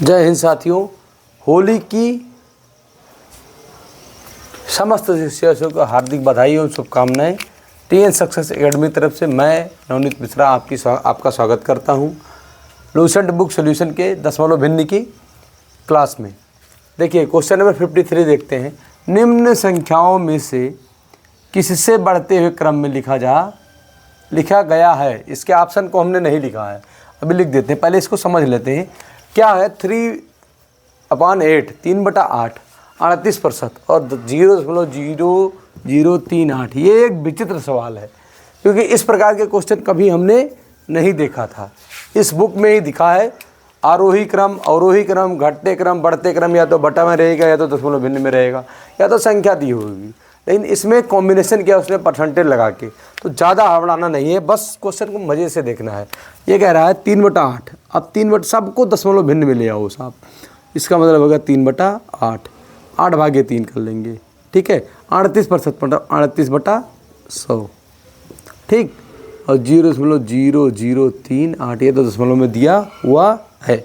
जय हिंद साथियों। होली की समस्त शिष्यों को हार्दिक बधाई और शुभकामनाएं। टीएन सक्सेस एकेडमी तरफ से मैं नवनीत मिश्रा आपका स्वागत करता हूं लूसेंट बुक सॉल्यूशन के दशमलव भिन्न की क्लास में। देखिए क्वेश्चन नंबर 53 देखते हैं। निम्न संख्याओं में से किससे बढ़ते हुए क्रम में लिखा गया है। इसके ऑप्शन को हमने नहीं लिखा है, अभी लिख देते हैं। पहले इसको समझ लेते हैं। क्या है 3/8 3/8 38% और 0.0038। ये एक विचित्र सवाल है क्योंकि इस प्रकार के क्वेश्चन कभी हमने नहीं देखा था। इस बुक में ही दिखा है आरोही क्रम, अवरोही क्रम, घटते क्रम, बढ़ते क्रम या तो बटा में रहेगा या तो दशमलव भिन्न में रहेगा या तो संख्या दी होगी। लेकिन इसमें कॉम्बिनेशन किया उसने परसेंटेज लगा के, तो ज़्यादा हड़बड़ाना नहीं है, बस क्वेश्चन को मज़े से देखना है। ये कह रहा है 3/8। अब 3 सबको दशमलव भिन्न में ले आओ साहब। इसका मतलब होगा 3/8 8/3 कर लेंगे, ठीक है। 38% 38/100, ठीक। और 0.0038 ये तो दशमलव में दिया हुआ है।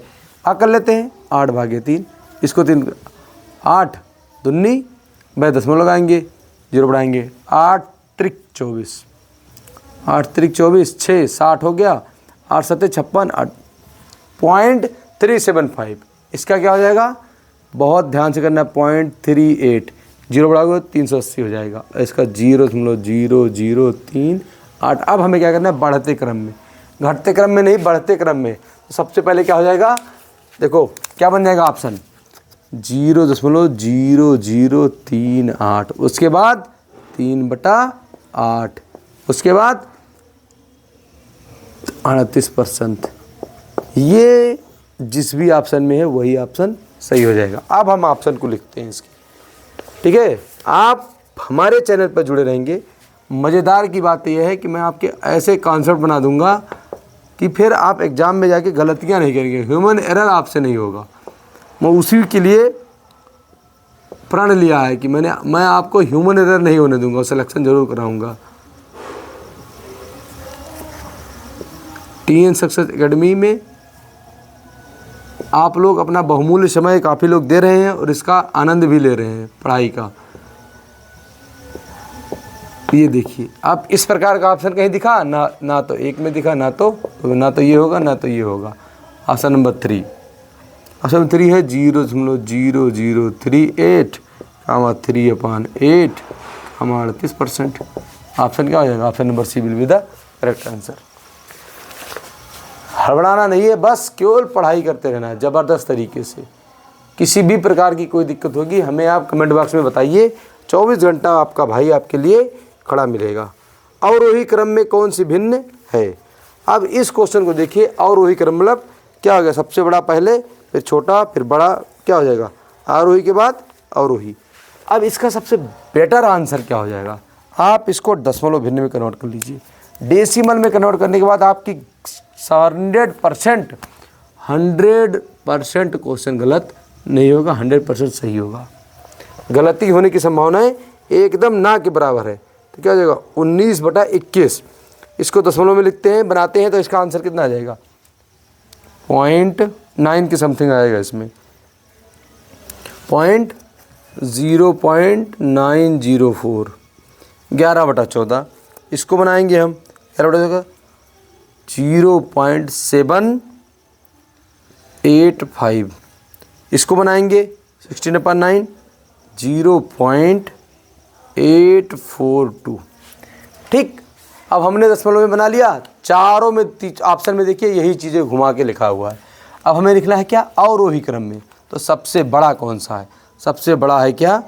कर लेते हैं 8/3। इसको 3 8 दूनी वह दशमलव लगाएंगे, 0 बढ़ाएंगे। 8 त्रिक 24 8 त्रिक 24 6 60 हो गया। 8 7 56 0.375। इसका क्या हो जाएगा, बहुत ध्यान से करना है, 0.38। 0 बढ़ाओगे 380 हो जाएगा। इसका 0.0038। अब हमें क्या करना है, बढ़ते क्रम में, घटते क्रम में नहीं, बढ़ते क्रम में। तो सबसे पहले क्या हो जाएगा, देखो क्या बन जाएगा ऑप्शन 0.0038। उसके बाद 3/8, उसके बाद 38%। ये जिस भी ऑप्शन में है वही ऑप्शन सही हो जाएगा। अब हम ऑप्शन को लिखते हैं इसकी, ठीक है। आप हमारे चैनल पर जुड़े रहेंगे। मज़ेदार की बात यह है कि मैं आपके ऐसे कॉन्सेप्ट बना दूंगा कि फिर आप एग्ज़ाम में जाके गलतियां नहीं करेंगे, ह्यूमन एरर आपसे नहीं होगा। मैं उसी के लिए प्रण लिया है कि मैं आपको ह्यूमन एरर नहीं होने दूंगा, सिलेक्शन जरूर कराऊंगा। टीएन सक्सेस एकेडमी में आप लोग अपना बहुमूल्य समय काफ़ी लोग दे रहे हैं और इसका आनंद भी ले रहे हैं पढ़ाई का। ये देखिए, अब इस प्रकार का ऑप्शन कहीं दिखा ना तो एक में दिखा, ना तो ये होगा ना तो ये होगा। ऑप्शन नंबर 3, ऑप्शन नंबर 3 है 0.0038 3/8 38%। ऑप्शन क्या हो जाएगा, option number C will be the correct answer. हड़बड़ाना नहीं है, बस केवल पढ़ाई करते रहना है ज़बरदस्त तरीके से। किसी भी प्रकार की कोई दिक्कत होगी हमें आप कमेंट बॉक्स में बताइए। 24 घंटा आपका भाई आपके लिए खड़ा मिलेगा। अवरोही क्रम में कौन सी भिन्न है। अब इस क्वेश्चन को देखिए, अवरोही क्रम मतलब क्या हो गया, सबसे बड़ा पहले, फिर छोटा, फिर बड़ा, क्या हो जाएगा, आरोही के बाद अवरोही। अब इसका सबसे बेटर आंसर क्या हो जाएगा, आप इसको दशमलव भिन्न में कन्वर्ट कर लीजिए। डेसिमल में कन्वर्ट करने के बाद आपकी 100% क्वेश्चन गलत नहीं होगा, 100% सही होगा। गलती होने की संभावनाएं एकदम ना के बराबर है। तो क्या हो जाएगा 19/21। इसको दशमलव में लिखते हैं, बनाते हैं, तो इसका आंसर कितना आ जाएगा, 0.9 के समथिंग आएगा। इसमें 0.904 11/14। इसको बनाएंगे हम 0.785। इसको बनाएंगे 16/9 0.842, ठीक। अब हमने दशमलव में बना लिया। चारों में ऑप्शन में देखिए यही चीज़ें घुमा के लिखा हुआ है। अब हमें लिखना है क्या, अवरोही क्रम में। तो सबसे बड़ा कौन सा है, सबसे बड़ा है क्या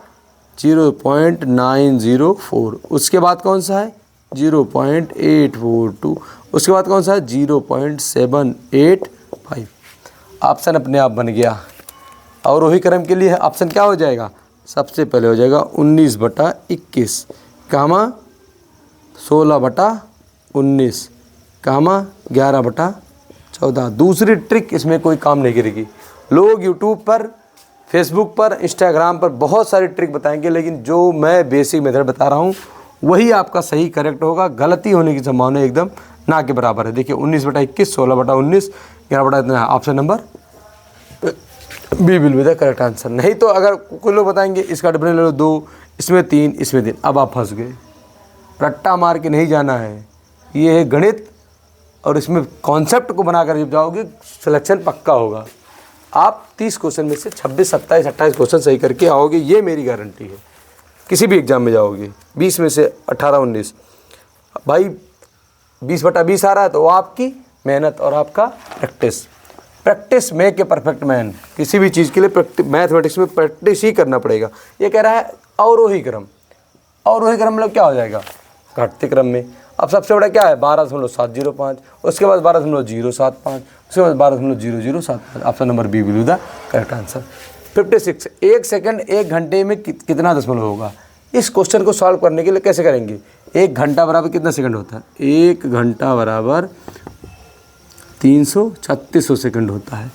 0.904। उसके बाद कौन सा है 0.842। उसके बाद कौन सा है 0.785। ऑप्शन अपने आप बन गया। अवरोही क्रम के लिए ऑप्शन क्या हो जाएगा, सबसे पहले हो जाएगा 19/21 कामा 16/19 कामा 11/14। दूसरी ट्रिक इसमें कोई काम नहीं करेगी। लोग यूट्यूब पर, फेसबुक पर, इंस्टाग्राम पर बहुत सारी ट्रिक बताएंगे, लेकिन जो मैं बेसिक मेथड बता रहा हूँ वही आपका सही करेक्ट होगा। गलती होने की संभावना एकदम ना के बराबर है। देखिए 19/21 16/19 11/, option number B will be the correct answer. नहीं तो अगर कोई लोग बताएंगे इसका डिफरेंस ले लो 2, इसमें 3, इसमें 3, अब आप फंस गए। रट्टा मार के नहीं जाना है, ये है गणित, और इसमें कॉन्सेप्ट को बनाकर जब जाओगे सिलेक्शन पक्का होगा। आप 30 क्वेश्चन में से 26, 27, 28 क्वेश्चन सही करके आओगे, ये मेरी गारंटी है। किसी भी एग्जाम में जाओगे 20 में से 18, 19, भाई 20/20 आ रहा है तो वो आपकी मेहनत और आपका practice make a perfect man. किसी भी चीज़ के लिए मैथमेटिक्स में प्रैक्टिस ही करना पड़ेगा। ये कह रहा है अवरोही क्रम, अवरोही क्रम मतलब क्या हो जाएगा, घटते क्रम में। अब सबसे बड़ा क्या है 12.705, उसके बाद 12.075, उसके बाद 12.0075। Option number B will be the correct answer. 56, 1 second 1 घंटे में कितना दशमलव होगा। इस क्वेश्चन को सॉल्व करने के लिए कैसे करेंगे, 1 घंटा बराबर कितना सेकंड होता है, 1 घंटा बराबर 300-3600 सेकंड होता है।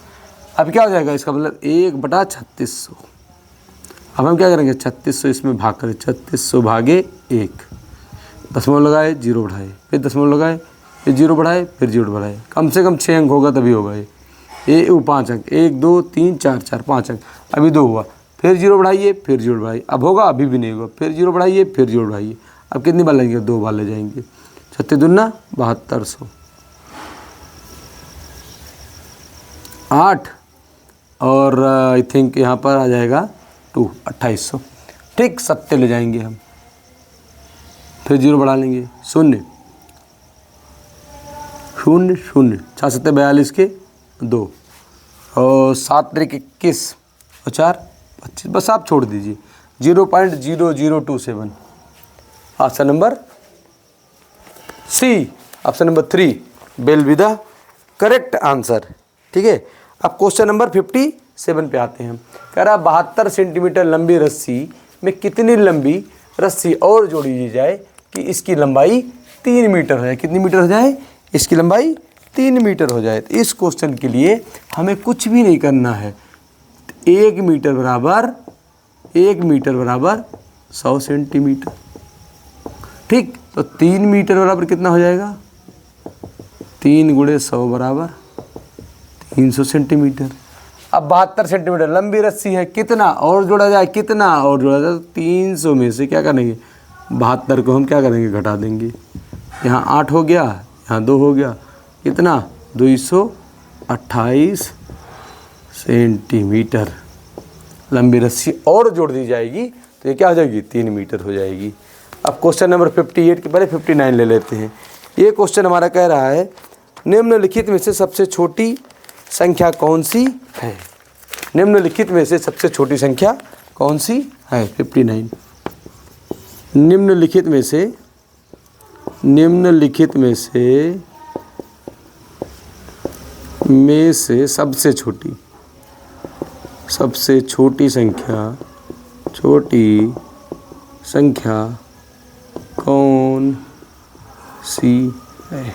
अब क्या हो जाएगा, इसका मतलब 1/3600। अब हम क्या करेंगे, 3600 इसमें भाग करें, 3600 भागे 1, दशमलव लगाए, 0 बढ़ाए, फिर दशमलव लगाए, फिर 0 बढ़ाए, फिर 0 बढ़ाए। कम से कम 6 अंक होगा तभी होगा ये 5 अंक, 1 2 3 4 4 5 अंक, अभी 2 हुआ, फिर 0 बढ़ाइए, फिर 0 बढ़ाइए, अब होगा, अभी भी नहीं होगा, फिर 0 बढ़ाइए, फिर 0 बढ़ाइए। अब कितनी बार लगेंगे, 2 बार ले जाएंगे। 36 दूना 7200, 8 और आई थिंक यहाँ पर आ जाएगा 2, 2800। ठीक, 70 ले जाएंगे हम, फिर 0 बढ़ा लेंगे, 0 0 0, 6 7 42 के 2 और 7 3 21 और 4 25, बस आप छोड़ दीजिए, 0.0027। Option number C, option number 3 will be the correct answer. ठीक है, अब क्वेश्चन नंबर 57 पे आते हैं। कह रहा 72 सेंटीमीटर लंबी रस्सी में कितनी लंबी रस्सी और जोड़ी दी जाए कि इसकी लंबाई 3 मीटर हो जाए। कितनी मीटर हो जाए, इसकी लंबाई 3 मीटर हो जाए। तो इस क्वेश्चन के लिए हमें कुछ भी नहीं करना है। 1 मीटर बराबर 100 सेंटीमीटर। ठीक, तो 3 मीटर बराबर कितना हो जाएगा, 3 × 100 बराबर 300 सेंटीमीटर। अब 72 सेंटीमीटर लंबी रस्सी है, कितना और जोड़ा जाए, कितना और जोड़ा जाए, 300 में से क्या करेंगे, 72 को हम क्या करेंगे, घटा देंगे। यहाँ 8 हो गया, यहाँ 2 हो गया, कितना 228 सेंटीमीटर लंबी रस्सी और जोड़ दी जाएगी तो ये क्या हो जाएगी, 3 मीटर हो जाएगी। अब क्वेश्चन नंबर 58 के पहले 59 ले लेते हैं। ये क्वेश्चन हमारा कह रहा है निम्नलिखित में से सबसे छोटी संख्या कौन सी है। निम्नलिखित में से सबसे छोटी संख्या कौन सी है। 59, निम्नलिखित में से सबसे छोटी संख्या कौन सी है।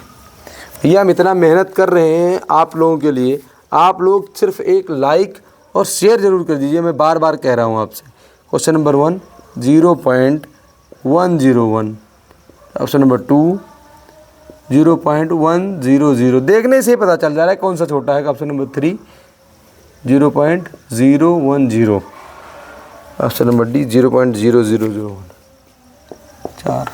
भैया हम इतना मेहनत कर रहे हैं आप लोगों के लिए, आप लोग सिर्फ एक लाइक और शेयर ज़रूर कर दीजिए। मैं बार बार कह रहा हूँ आपसे। क्वेश्चन नंबर 1 0.101, ऑप्शन नंबर 2 0.100, देखने से ही पता चल जा रहा है कौन सा छोटा है। Option number 3 0.010, option number D 0.0001। 4,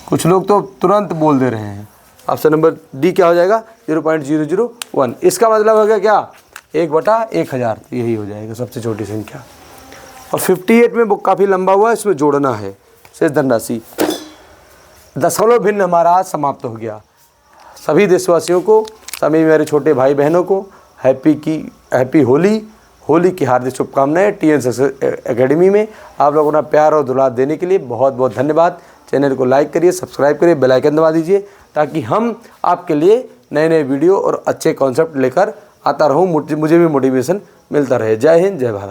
कुछ लोग तो तुरंत बोल दे रहे हैं। ऑप्शन नंबर डी क्या हो जाएगा, 0.001। इसका मतलब हो गया क्या, 1/1000, यही हो जाएगा सबसे छोटी संख्या। और 58 में बुक काफ़ी लंबा हुआ है, इसमें जोड़ना है शेष धनराशि। दशमलव भिन्न हमारा आज समाप्त हो गया। सभी देशवासियों को, सभी मेरे छोटे भाई बहनों को हैप्पी होली की हार्दिक शुभकामनाएं। TN सक्सेस एकेडमी में आप लोगों ने प्यार और दुलार देने के लिए बहुत बहुत धन्यवाद। चैनल को लाइक करिए, सब्सक्राइब करिए, बेल आइकन दबा दीजिए ताकि हम आपके लिए नए नए वीडियो और अच्छे कॉन्सेप्ट लेकर आता रहूं, मुझे भी मोटिवेशन मिलता रहे। जय हिंद, जय भारत।